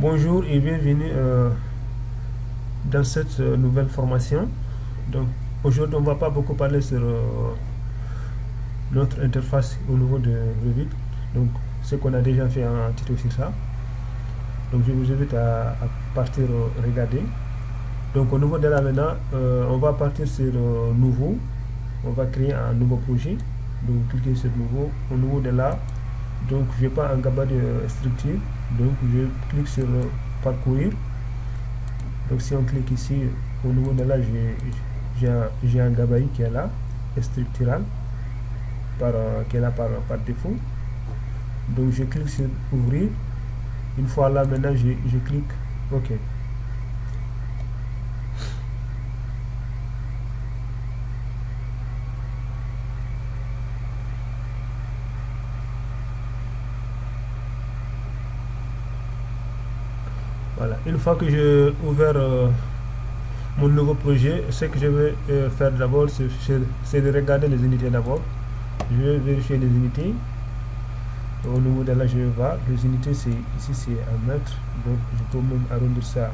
Bonjour et bienvenue dans cette nouvelle formation. Donc aujourd'hui on ne va pas beaucoup parler sur notre interface au niveau de Revit. Donc ce qu'on a déjà fait en tuto sur ça. Donc je vous invite à partir regarder. Donc au niveau de là maintenant, on va partir sur nouveau. On va créer un nouveau projet. Donc cliquez sur nouveau. Au niveau de là, donc je n'ai pas un gabarit structure. Donc je clique sur parcourir. Donc si on clique ici, au niveau de là, j'ai un gabarit qui est là, structural, qui est là par défaut. Donc je clique sur ouvrir. Une fois là maintenant, je clique OK. Voilà, une fois que j'ai ouvert mon nouveau projet, ce que je vais faire d'abord, c'est de regarder les unités d'abord. Je vais vérifier les unités. Au niveau de là, je vais voir. Les unités, ici, c'est 1 mètre. Donc, je peux même arrondir ça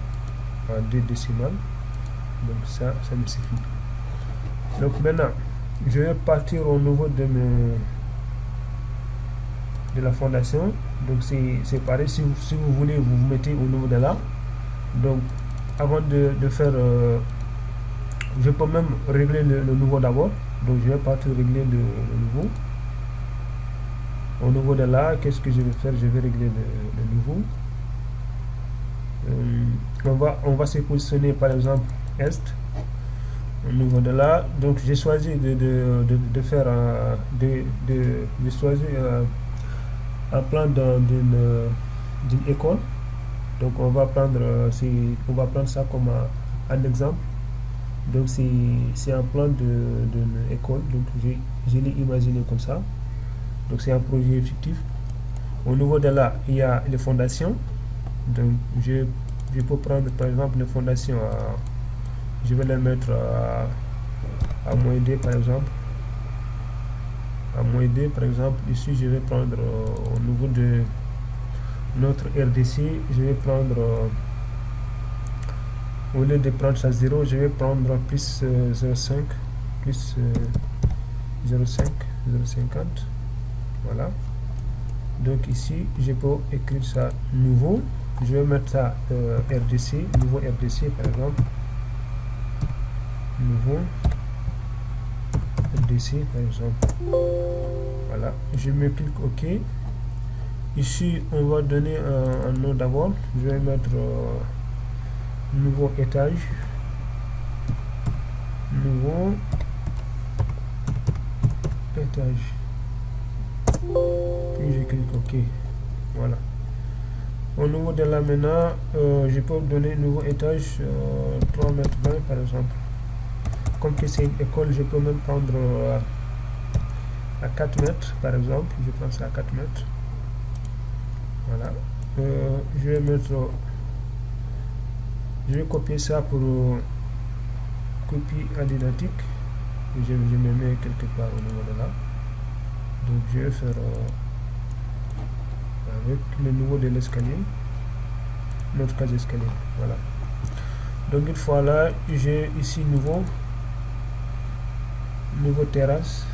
en 2 décimales. Donc, ça me suffit. Donc, maintenant, je vais partir au niveau de la fondation. Donc c'est pareil, si vous voulez, vous vous mettez au niveau de là. Donc avant de faire, je peux même régler le nouveau d'abord. Donc je vais partir régler le nouveau. Au niveau de là, qu'est-ce que je vais faire? Je vais régler le nouveau. On va se positionner par exemple est. Au niveau de là, donc j'ai choisi de faire de choisir un plan d'une école. Donc on va prendre ça comme un exemple. Donc c'est un plan d'une école. Donc je l'ai imaginé comme ça. Donc c'est un projet fictif. Au niveau de là, il y a les fondations. Donc je peux prendre par exemple les fondations je vais les mettre à -D par exemple. À -D par exemple. Ici je vais prendre au niveau de notre RDC, je vais prendre au lieu de prendre ça 0, je vais prendre plus 0,5 plus 0,5 0,50. Voilà. Donc ici je peux écrire ça nouveau. Je vais mettre ça RDC, nouveau RDC par exemple. Nouveau RDC par exemple. Voilà. Je me clique OK. Ici, on va donner un nom d'abord. Je vais mettre nouveau étage. Nouveau étage. Puis je clique OK. Voilà. Au niveau de là maintenant, je peux donner nouveau étage 3 mètres 20 par exemple. Comme que c'est une école, je peux même prendre à 4 mètres par exemple. Je prends ça à 4 mètres. Voilà. Je vais copier ça pour copie à l'identique. Je me mets quelque part au niveau de là. Donc je vais faire avec le niveau de l'escalier, notre case escalier. Voilà. Donc une fois là, j'ai ici nouveau terrasse.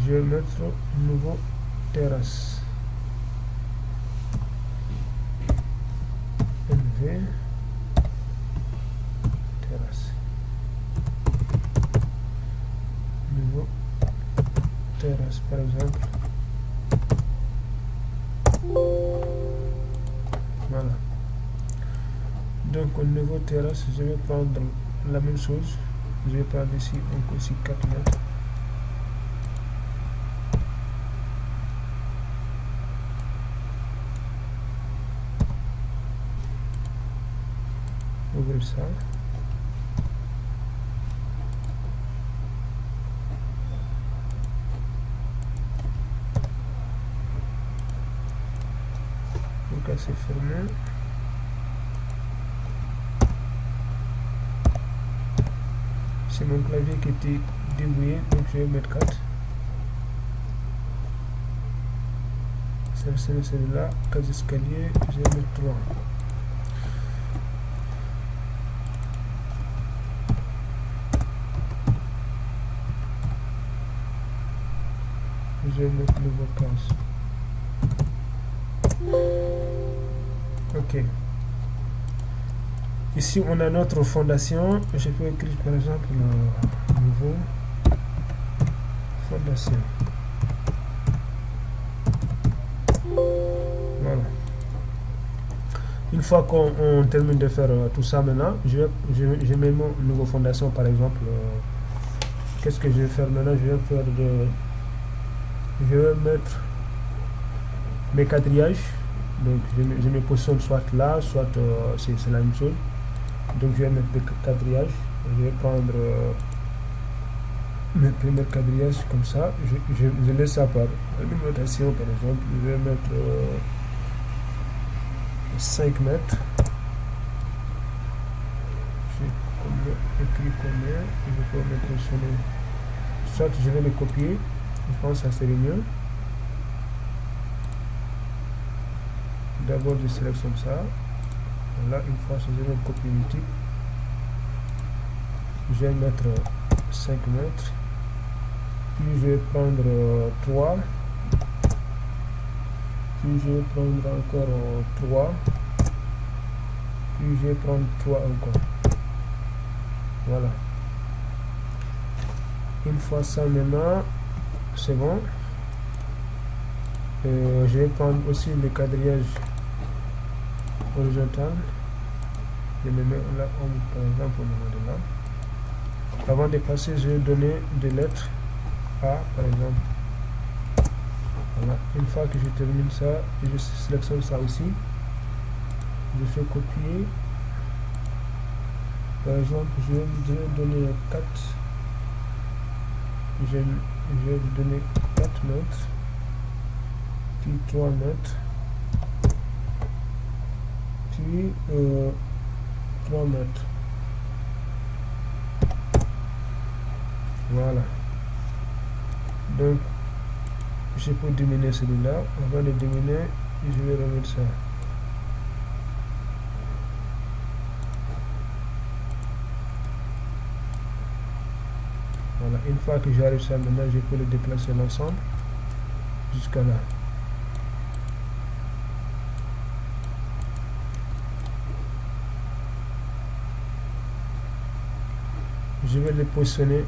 Je vais mettre nouveau terrasse. NV terrasse. Nouveau terrasse par exemple. Voilà. Donc au niveau terrasse, je vais prendre la même chose. Je vais prendre ici encore ici 4 mètres. Ouvrir ça. Donc là c'est fermé. C'est mon clavier qui était débrouillé, donc je vais mettre 4. sélectionner celui-là, case escalier, je vais mettre 3. Je vais mettre le vacances. Ok. Ici on a notre fondation. Je peux écrire par exemple le nouveau fondation. Voilà. Une fois qu'on termine de faire tout ça maintenant, je mets mon nouveau fondation par exemple. Qu'est-ce que je vais faire maintenant? Je vais mettre mes quadrillages. Donc je me positionne soit là, soit c'est la même chose. Donc je vais mettre des quadrillages. Je vais prendre mes premiers quadrillages comme ça. Je laisse ça par numérotation par exemple. Je vais mettre 5 mètres. J'ai écrit combien. Je peux mettre sur le... Soit je vais le copier. Je pense que ça serait mieux. D'abord je sélectionne ça. Voilà, une fois que je vais copier le type, je vais mettre 5 mètres. Puis je vais prendre 3. Puis je vais prendre encore 3. Puis je vais prendre 3 encore. Voilà. Une fois ça maintenant, c'est bon. Je vais prendre aussi le quadrillage horizontal. Je le mets là, par exemple, au niveau de là. Avant de passer, je vais donner des lettres A, par exemple. Voilà. Une fois que je termine ça, je sélectionne ça aussi. Je fais copier. Par exemple, je vais donner 4. Je vais lui donner 4 mètres. Puis 3 mètres. Puis 3 mètres. Voilà. Donc, je peux diminuer celui-là. Avant de diminuer, je vais remettre ça. Voilà. Une fois que j'arrive ça, maintenant, je peux le déplacer l'ensemble jusqu'à là. Je vais le positionner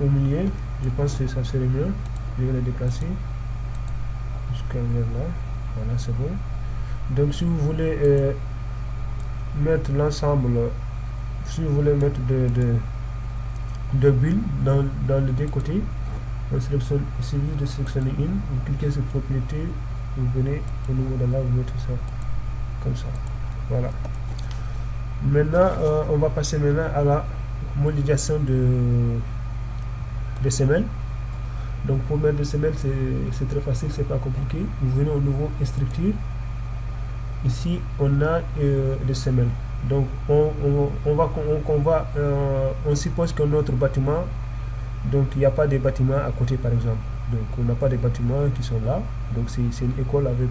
au milieu. Je pense que ça serait mieux. Je vais le déplacer jusqu'à là. Voilà, c'est bon. Donc si vous voulez mettre l'ensemble, si vous voulez mettre de bulles dans les deux côtés, on sélectionne, il suffit de sélectionner une, vous cliquez sur propriété, vous venez au niveau de là, vous mettez ça comme ça. Voilà. Maintenant, on va passer maintenant à la modélisation de semelles. Donc pour mettre des semelles, c'est très facile, c'est pas compliqué. Vous venez au niveau structure. Ici on a des semelles. Donc on suppose que notre bâtiment, donc il n'y a pas de bâtiment à côté par exemple. Donc on n'a pas de bâtiments qui sont là. Donc c'est une école avec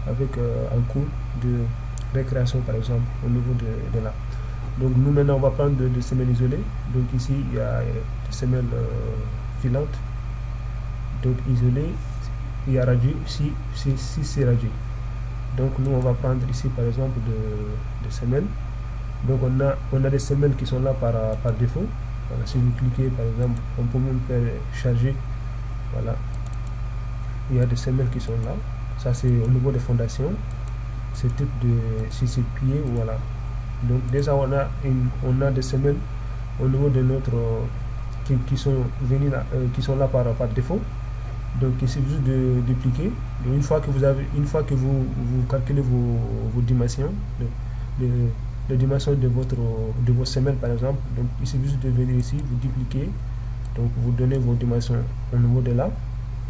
un cours de récréation par exemple au niveau de là. Donc nous maintenant on va prendre des semelles isolées. Donc ici il y a des semelles filantes. Donc isolées, il y a radieux, si c'est radieux. Donc nous on va prendre ici par exemple des semelles. Donc on a des semelles qui sont là par défaut. Voilà, si vous cliquez par exemple, on peut même faire charger. Voilà, il y a des semelles qui sont là. Ça c'est au niveau des fondations. Ce type de, si c'est pied, voilà. Donc déjà on a des semelles au niveau de notre qui sont venus là, qui sont là par défaut. Donc il suffit juste de dupliquer. Donc, une fois que vous calculez vos dimensions, les dimensions de vos semelles par exemple, donc il suffit juste de venir ici, vous dupliquez, donc vous donnez vos dimensions au niveau de là,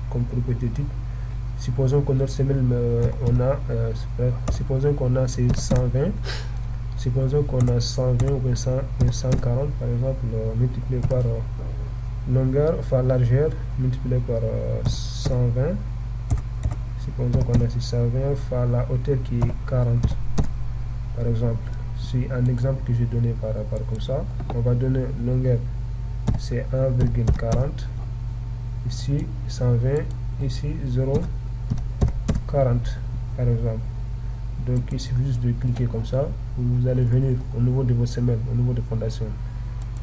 comme prototype. Supposons que notre semelle supposons qu'on a c'est 120. Supposons qu'on a 120 ou 140 par exemple, multiplié par longueur, enfin largeur, multiplié par 120. supposons qu'on a 620 fois la hauteur qui est 40, par exemple. C'est un exemple que j'ai donné par comme ça. On va donner longueur, c'est 1,40, ici 120, ici 0,40 par exemple. Donc il suffit juste de cliquer comme ça. Vous allez venir au niveau de vos semelles, au niveau de fondation,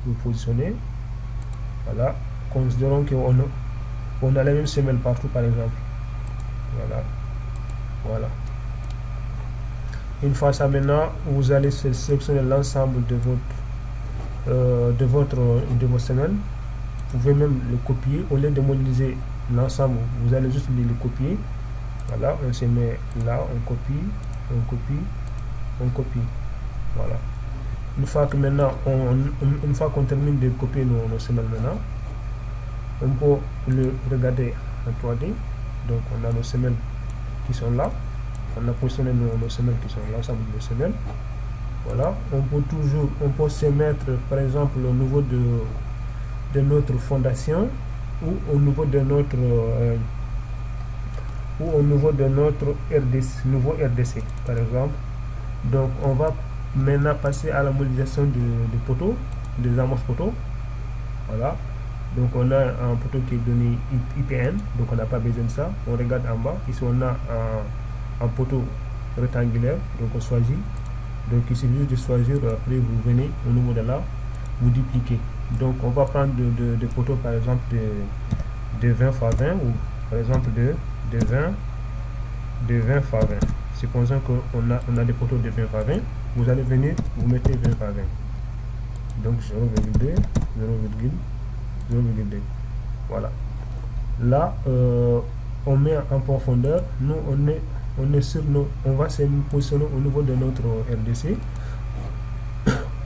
vous positionnez. Voilà, considérons qu'on a les mêmes semelles partout par exemple. Voilà. Une fois ça, maintenant vous allez sélectionner l'ensemble de vos semelles. Vous pouvez même le copier. Au lieu de modéliser l'ensemble, vous allez juste le copier. Voilà, on se met là, on copie. Voilà. Une fois que maintenant une fois qu'on termine de copier nos semelles maintenant, on peut le regarder en 3D. Donc on a nos semelles qui sont là. On a positionné nos semelles qui sont l'ensemble de nos semelles. Voilà. On peut se mettre par exemple au niveau de notre fondation ou au niveau de notre nouveau RDC par exemple. Donc on va maintenant passer à la modélisation de poteaux, des amorces poteaux. Voilà. Donc on a un poteau qui est donné IPN, donc on n'a pas besoin de ça. On regarde en bas, ici on a un poteau rectangulaire, donc on choisit. Donc il suffit juste de choisir, après vous venez au niveau de là, vous dupliquez. Donc on va prendre des poteaux par exemple de 20 x 20 ou par exemple de 20 x 20. Supposons qu'on a des poteaux de 20 x 20, vous allez venir, vous mettez 20 x 20. Donc 0,2, 0,2. Voilà. Là, on met en profondeur. Nous, on est sur on va se positionner au niveau de notre RDC.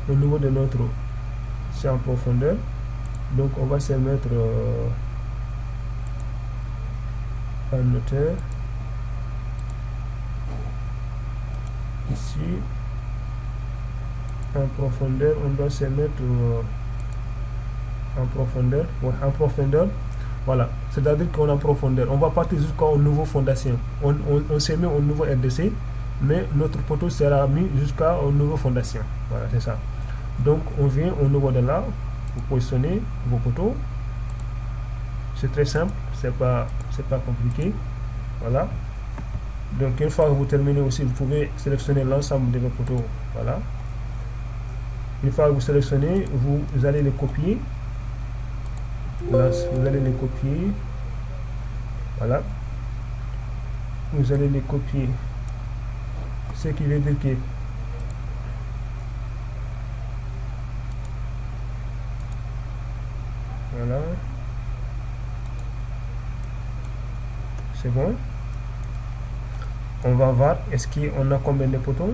Au niveau de notre, c'est en profondeur. Donc, on va se mettre en hauteur. Ici, en profondeur, on doit se mettre en profondeur. Ouais, en profondeur. Voilà, c'est-à-dire qu'on est en profondeur. On va partir jusqu'au nouveau fondation. On se met au nouveau RDC, mais notre poteau sera mis jusqu'au nouveau fondation. Voilà, c'est ça. Donc, on vient au niveau de là, vous positionnez vos poteaux. C'est très simple, c'est pas compliqué. Voilà. Donc, une fois que vous terminez aussi, vous pouvez sélectionner l'ensemble de vos poteaux. Voilà. Une fois que vous sélectionnez, vous allez les copier. Là, vous allez les copier. Voilà. Vous allez les copier. Ce qui veut dire que voilà. C'est bon. On va voir est-ce qu'on a combien de poteaux.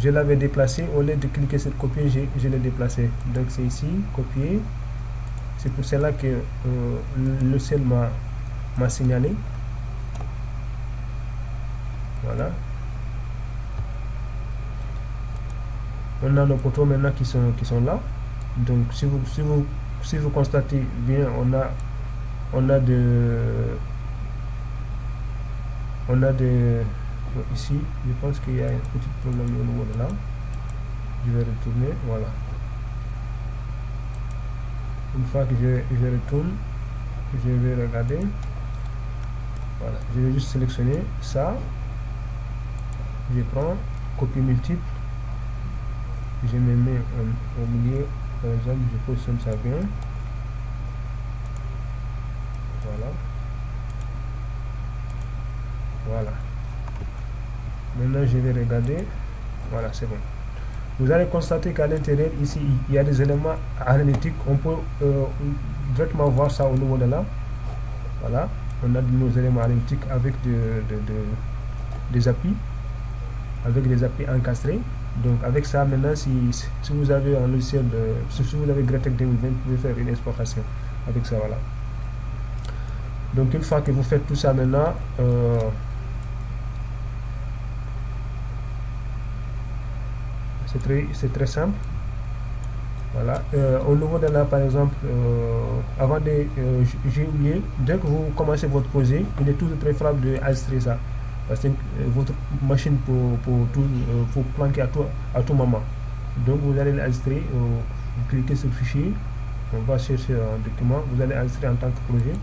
Je l'avais déplacé, au lieu de cliquer sur copier, je l'ai déplacé. Donc c'est ici, copier. C'est pour cela que le ciel m'a signalé. Voilà. On a nos poteaux maintenant qui sont là. Donc si vous constatez bien, on a ici, je pense qu'il y a un petit problème au niveau de là. Je vais retourner, voilà. Une fois que je retourne, je vais regarder. Voilà, je vais juste sélectionner ça. Je prends copie multiple. Je me mets au milieu, par exemple, je positionne ça bien. Voilà. Voilà. Maintenant, je vais regarder. Voilà, c'est bon. Vous allez constater qu'à l'intérieur, ici, il y a des éléments analytiques. On peut directement voir ça au niveau de là. Voilà. On a nos éléments analytiques avec des API. Avec des API encastrés. Donc, avec ça, maintenant, si vous avez un logiciel, si vous avez Greatech 2020, vous pouvez faire une exportation avec ça. Voilà. Donc, une fois que vous faites tout ça maintenant, c'est très simple. Voilà. Au niveau de là, par exemple, avant de, j'ai oublié, dès que vous commencez votre projet, il est toujours préférable d'enregistrer ça. Parce que votre machine pour planquer à tout moment. Donc vous allez l'enregistrer, vous cliquez sur fichier, on va chercher un document, vous allez enregistrer en tant que projet.